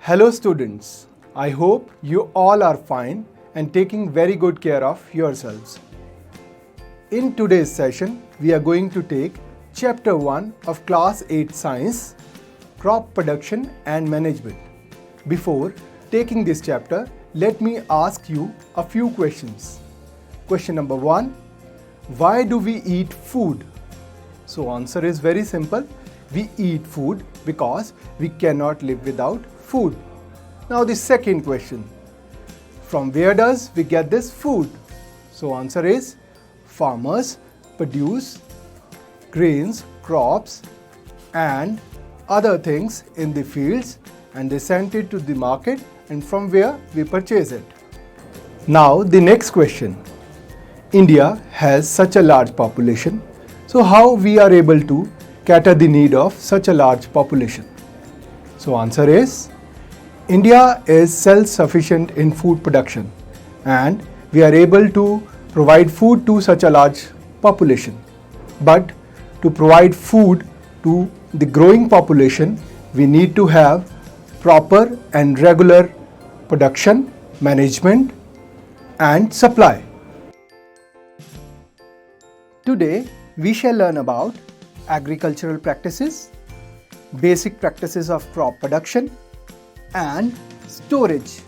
Hello students, I hope you all are fine and taking very good care of yourselves. In today's session, we are going to take Chapter 1 of Class 8 Science, Crop Production and Management. Before taking this chapter, let me ask you a few questions. Question number 1, why do we eat food? So answer is very simple. We eat food because we cannot live without food. Now the second question, from where does we get this food? So answer is farmers produce grains, crops and other things in the fields and they send it to the market and from where we purchase it. Now the next question, India has such a large population, so how we are able to cater the need of such a large population? So answer is, India is self-sufficient in food production and we are able to provide food to such a large population. But to provide food to the growing population, we need to have proper and regular production, management and supply. Today, we shall learn about agricultural practices, basic practices of crop production and storage.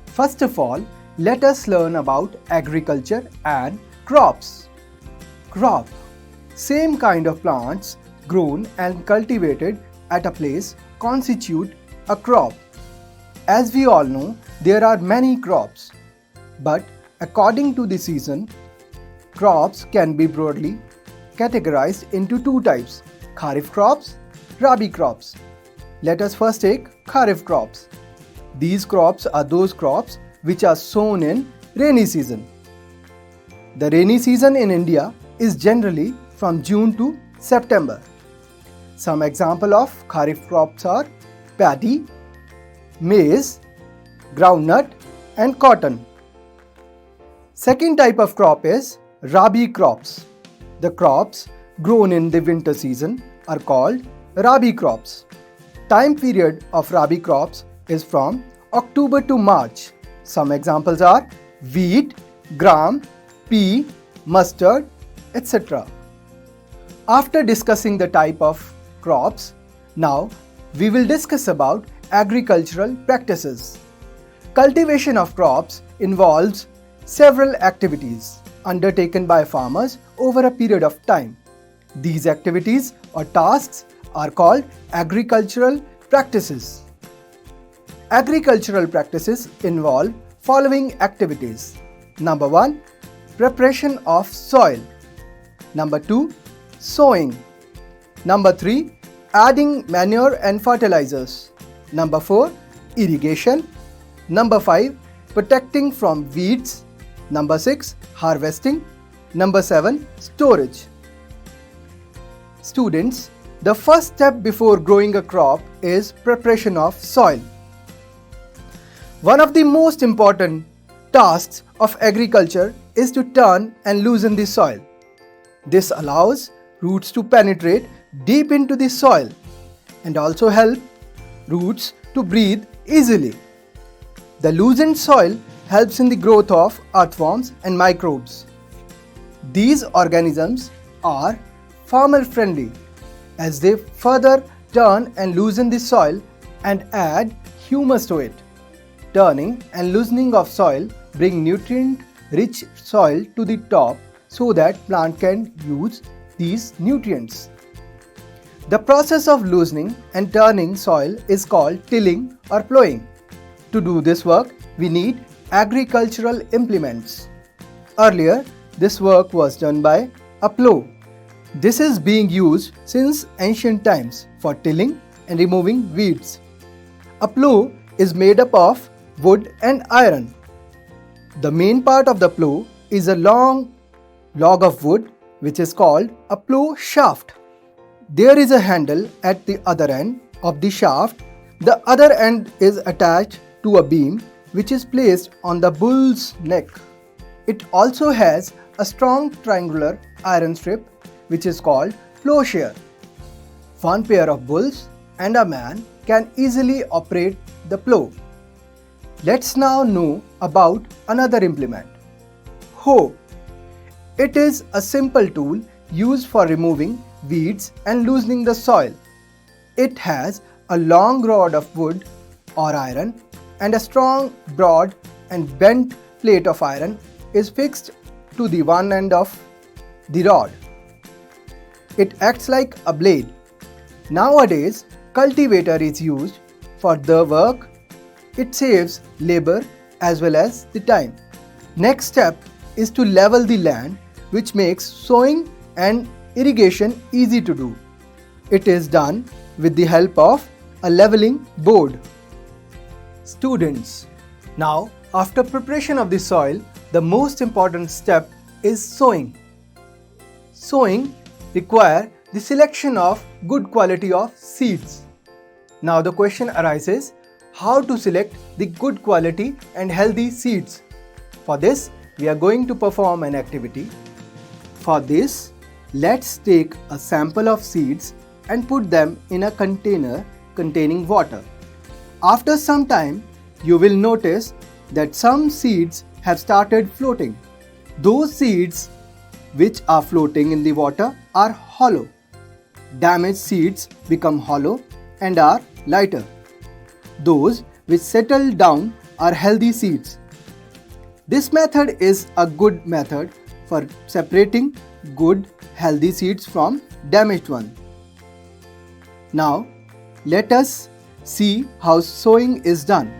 First of all, let us learn about agriculture and crops. Crop, same kind of plants grown and cultivated at a place constitute a crop. As we all know, there are many crops, but according to the season, crops can be broadly categorized into two types, Kharif crops, Rabi crops. Let us first take Kharif crops. These crops are those crops which are sown in rainy season. The rainy season in India is generally from June to September. Some example of Kharif crops are paddy, maize, groundnut and cotton. Second type of crop is Rabi crops. The crops grown in the winter season are called Rabi crops. Time period of Rabi crops is from October to March. Some examples are wheat, gram, pea, mustard, etc. After discussing the type of crops, now we will discuss about agricultural practices. Cultivation of crops involves several activities undertaken by farmers over a period of time. These activities or tasks are called agricultural practices. Agricultural practices involve following activities. Number 1, preparation of soil. Number 2, sowing. Number 3, adding manure and fertilizers. Number 4, irrigation. Number 5, protecting from weeds. Number 6, harvesting. Number 7, storage. Students, the first step before growing a crop is preparation of soil. One of the most important tasks of agriculture is to turn and loosen the soil. This allows roots to penetrate deep into the soil and also help roots to breathe easily. The loosened soil helps in the growth of earthworms and microbes. These organisms are farmer friendly as they further turn and loosen the soil and add humus to it. Turning and loosening of soil bring nutrient-rich soil to the top so that plant can use these nutrients. The process of loosening and turning soil is called tilling or plowing. To do this work, we need agricultural implements. Earlier, this work was done by a plow. This is being used since ancient times for tilling and removing weeds. A plow is made up of wood and iron. The main part of the plow is a long log of wood which is called a plow shaft. There is a handle at the other end of the shaft. The other end is attached to a beam which is placed on the bull's neck. It also has a strong triangular iron strip which is called plowshare. One pair of bulls and a man can easily operate the plow. Let's now know about another implement, hoe. It is a simple tool used for removing weeds and loosening the soil. It has a long rod of wood or iron, and a strong, broad and bent plate of iron is fixed to the one end of the rod. It acts like a blade. Nowadays, cultivator is used for the work. It saves labor as well as the time. Next step is to level the land, which makes sowing and irrigation easy to do. It is done with the help of a leveling board. Students, now after preparation of the soil, the most important step is sowing. Sowing requires the selection of good quality of seeds. Now the question arises, how to select the good quality and healthy seeds? For this, we are going to perform an activity. For this, let's take a sample of seeds and put them in a container containing water. After some time, you will notice that some seeds have started floating. Those seeds which are floating in the water are hollow. Damaged seeds become hollow and are lighter. Those which settle down are healthy seeds. This method is a good method for separating good, healthy seeds from damaged ones. Now, let us see how sowing is done.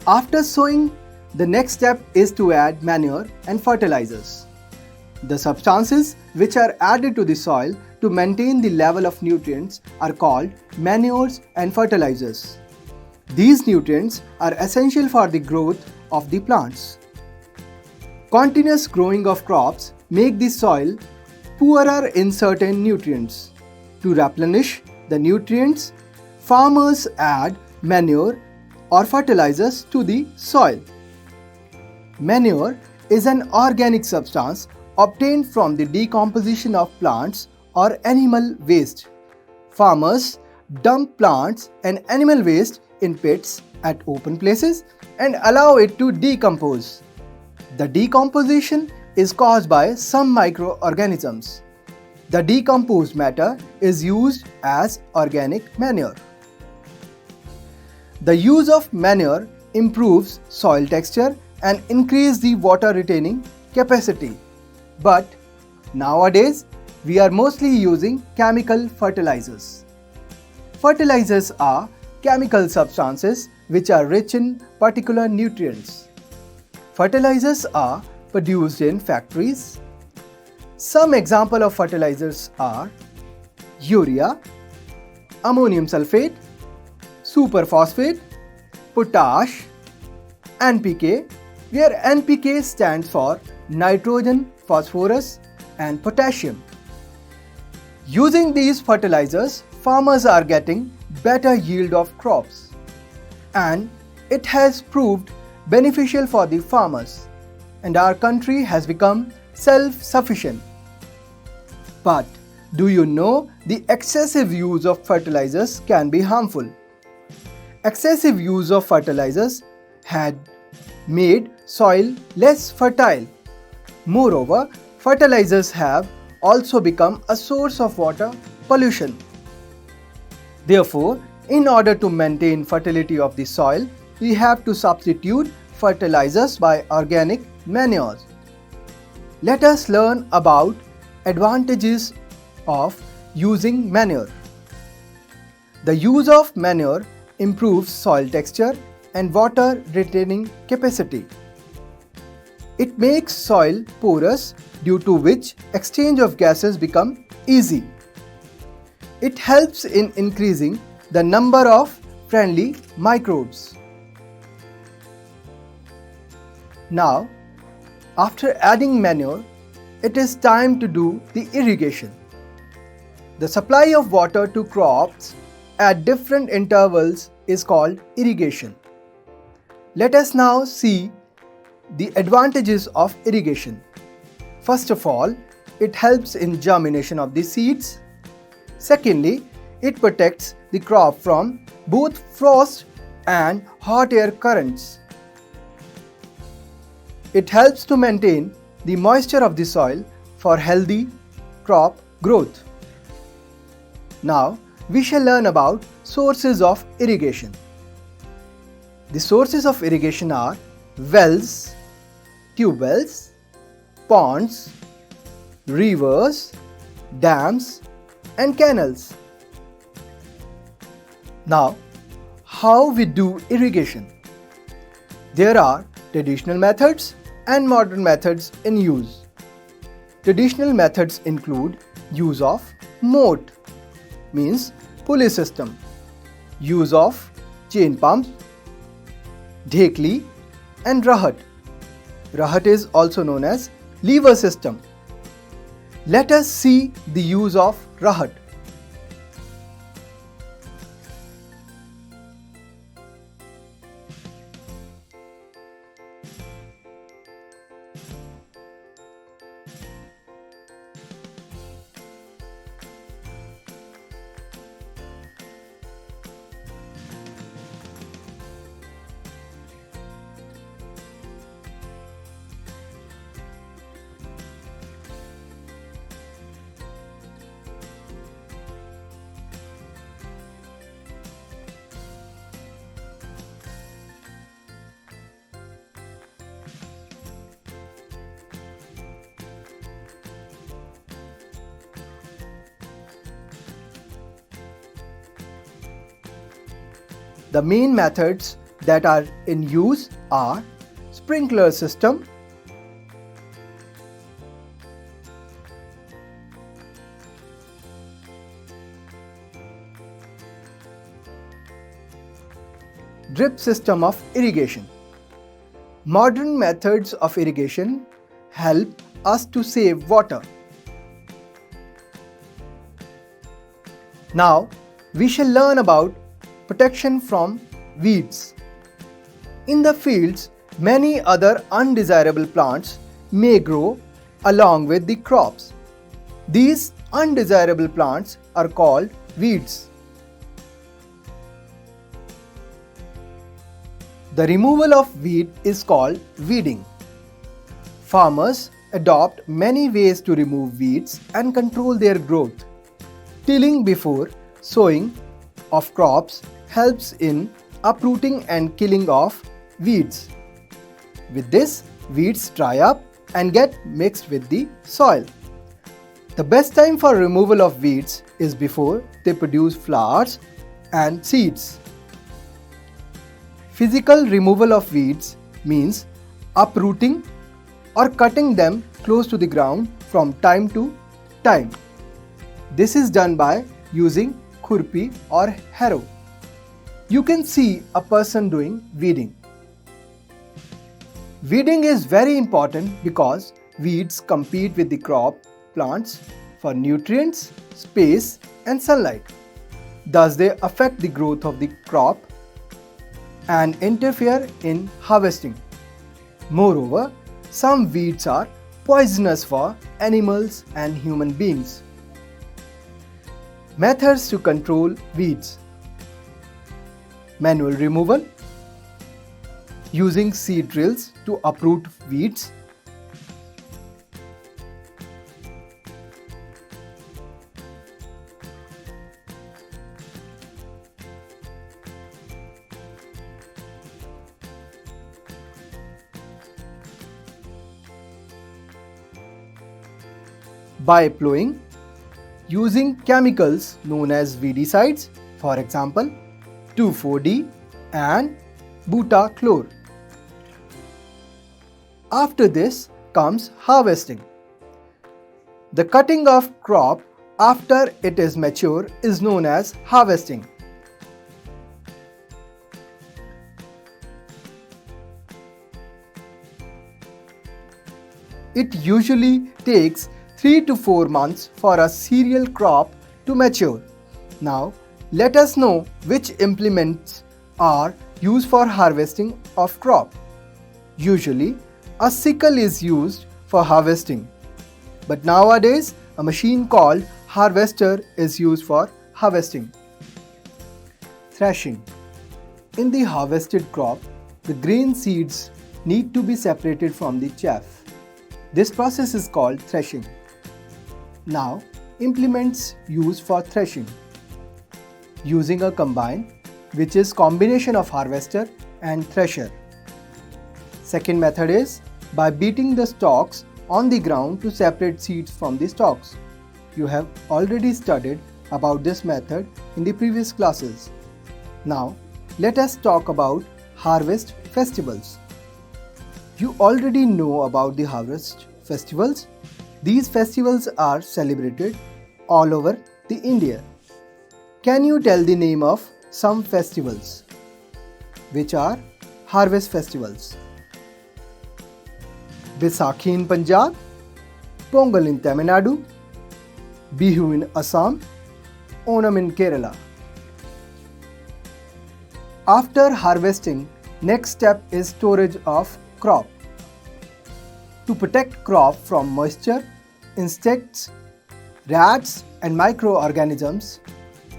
After sowing, the next step is to add manure and fertilizers. The substances which are added to the soil to maintain the level of nutrients are called manures and fertilizers. These nutrients are essential for the growth of the plants. Continuous growing of crops make the soil poorer in certain nutrients. To replenish the nutrients, farmers add manure or fertilizers to the soil. Manure is an organic substance obtained from the decomposition of plants or animal waste. Farmers dump plants and animal waste in pits at open places and allow it to decompose. The decomposition is caused by some microorganisms. The decomposed matter is used as organic manure. The use of manure improves soil texture and increases the water retaining capacity. But nowadays, we are mostly using chemical fertilizers. Fertilizers are chemical substances which are rich in particular nutrients. Fertilizers are produced in factories. Some examples of fertilizers are urea, ammonium sulfate, superphosphate, potash, NPK, where NPK stands for nitrogen, phosphorus and potassium. Using these fertilizers, farmers are getting better yield of crops, and it has proved beneficial for the farmers, and our country has become self-sufficient. But do you know the excessive use of fertilizers can be harmful? Excessive use of fertilizers had made soil less fertile. Moreover, fertilizers have also become a source of water pollution. Therefore, in order to maintain fertility of the soil, we have to substitute fertilizers by organic manures. Let us learn about advantages of using manure. The use of manure improves soil texture and water retaining capacity. It makes soil porous, due to which exchange of gases become easy. It helps in increasing the number of friendly microbes. Now, after adding manure, it is time to do the irrigation. The supply of water to crops at different intervals is called irrigation. Let us now see the advantages of irrigation. First of all, it helps in germination of the seeds. Secondly, it protects the crop from both frost and hot air currents. It helps to maintain the moisture of the soil for healthy crop growth. Now, we shall learn about sources of irrigation. The sources of irrigation are wells, tube wells, ponds, rivers, dams, and canals. Now, how we do irrigation? There are traditional methods and modern methods in use. Traditional methods include use of moat, means pulley system, use of chain pumps, dhekli, and rahat. Rahat is also known as lever system. Let us see the use of rahat. The main methods that are in use are sprinkler system, drip system of irrigation. Modern methods of irrigation help us to save water. Now, we shall learn about protection from weeds. In the fields, many other undesirable plants may grow along with the crops. These undesirable plants are called weeds. The removal of weed is called weeding. Farmers adopt many ways to remove weeds and control their growth. Tilling before sowing of crops helps in uprooting and killing of weeds. With this, weeds dry up and get mixed with the soil. The best time for removal of weeds is before they produce flowers and seeds. Physical removal of weeds means uprooting or cutting them close to the ground from time to time. This is done by using khurpi or harrow. You can see a person doing weeding. Weeding is very important because weeds compete with the crop plants for nutrients, space and sunlight. Thus they affect the growth of the crop and interfere in harvesting. Moreover, some weeds are poisonous for animals and human beings. Methods to control weeds: manual removal, using seed drills to uproot weeds, by plowing, using chemicals known as weedicides, for example 2,4-D and butachlor. After this comes harvesting. The cutting of crop after it is mature is known as harvesting. It usually takes 3 to 4 months for a cereal crop to mature. Now, let us know which implements are used for harvesting of crop. Usually, a sickle is used for harvesting, but nowadays a machine called harvester is used for harvesting. Threshing. In the harvested crop, the grain seeds need to be separated from the chaff. This process is called threshing. Now, implements used for threshing. Using a combine, which is combination of harvester and thresher. Second method is by beating the stalks on the ground to separate seeds from the stalks. You have already studied about this method in the previous classes. Now, let us talk about harvest festivals. You already know about the harvest festivals. These festivals are celebrated all over the India. Can you tell the name of some festivals, which are harvest festivals? Baisakhi in Punjab, Pongal in Tamil Nadu, Bihu in Assam, Onam in Kerala. After harvesting, next step is storage of crop. To protect crop from moisture, insects, rats and microorganisms,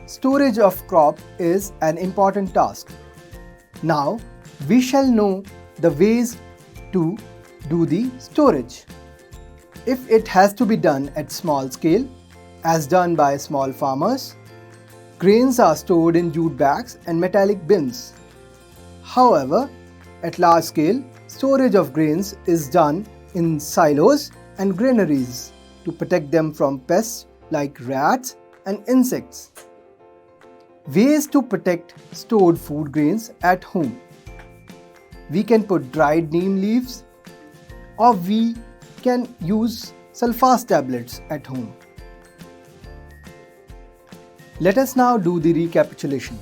storage of crop is an important task. Now, we shall know the ways to do the storage. If it has to be done at small scale, as done by small farmers, grains are stored in jute bags and metallic bins. However, at large scale, storage of grains is done in silos and granaries to protect them from pests like rats and insects. Ways to protect stored food grains at home. We can put dried neem leaves, or we can use sulfase tablets at home. Let us now do the recapitulation.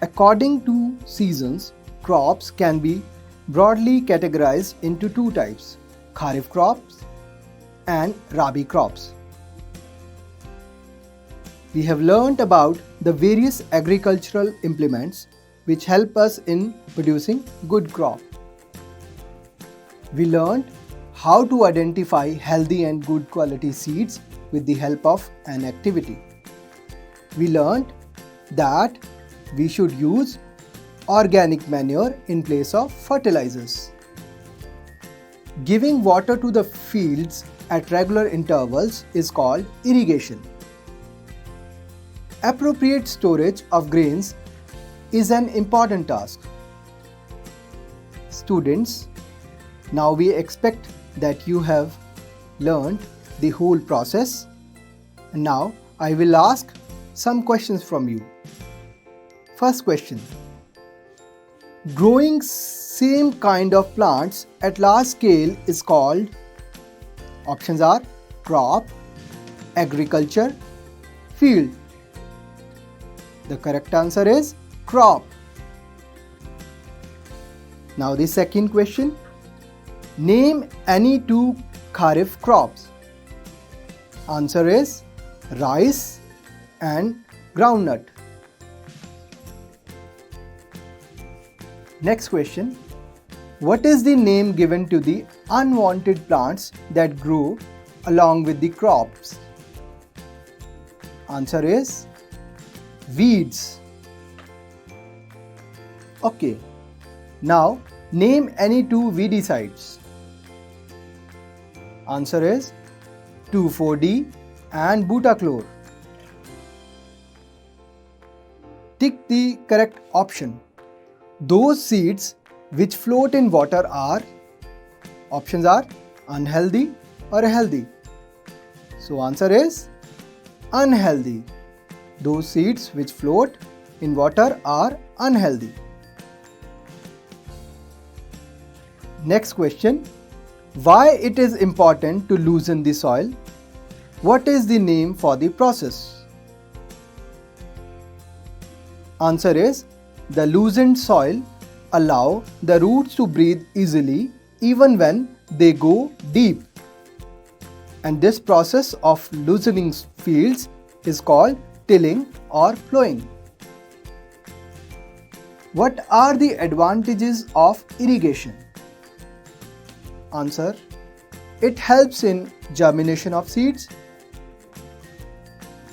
According to seasons, crops can be broadly categorized into two types: Kharif crops and Rabi crops. We have learnt about the various agricultural implements which help us in producing good crop. We learned how to identify healthy and good quality seeds with the help of an activity. We learned that we should use organic manure in place of fertilizers. Giving water to the fields at regular intervals is called irrigation. Appropriate storage of grains is an important task. Students, now we expect that you have learned the whole process. And now I will ask some questions from you. First question. Growing same kind of plants at large scale is called, options are crop, agriculture, field. The correct answer is crop. Now the second question. Name any two Kharif crops. Answer is rice and groundnut. Next question. What is the name given to the unwanted plants that grow along with the crops? Answer is weeds. Okay. Now name any two weedicides. Answer is 2,4-D and butachlor. Tick the correct option. Those seeds which float in water are, options are unhealthy or healthy. So answer is unhealthy. Those seeds which float in water are unhealthy. Next question. Why it is important to loosen the soil? What is the name for the process? Answer is the loosened soil allow the roots to breathe easily even when they go deep. And this process of loosening fields is called tilling or plowing. What are the advantages of irrigation? Answer. It helps in germination of seeds.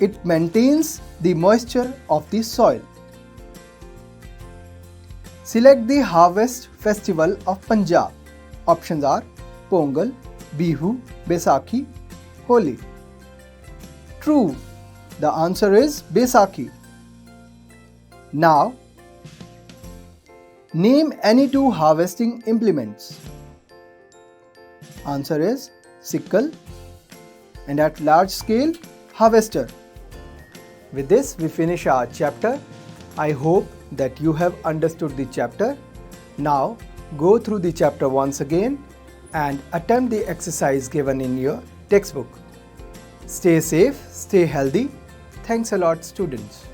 It maintains the moisture of the soil. Select the harvest festival of Punjab. Options are Pongal, Bihu, Baisakhi, Holi. True. The answer is Baisakhi. Now, name any two harvesting implements. Answer is sickle and at large scale harvester. With this we finish our chapter. I hope that you have understood the chapter. Now go through the chapter once again and attempt the exercise given in your textbook. Stay safe, stay healthy. Thanks a lot, students.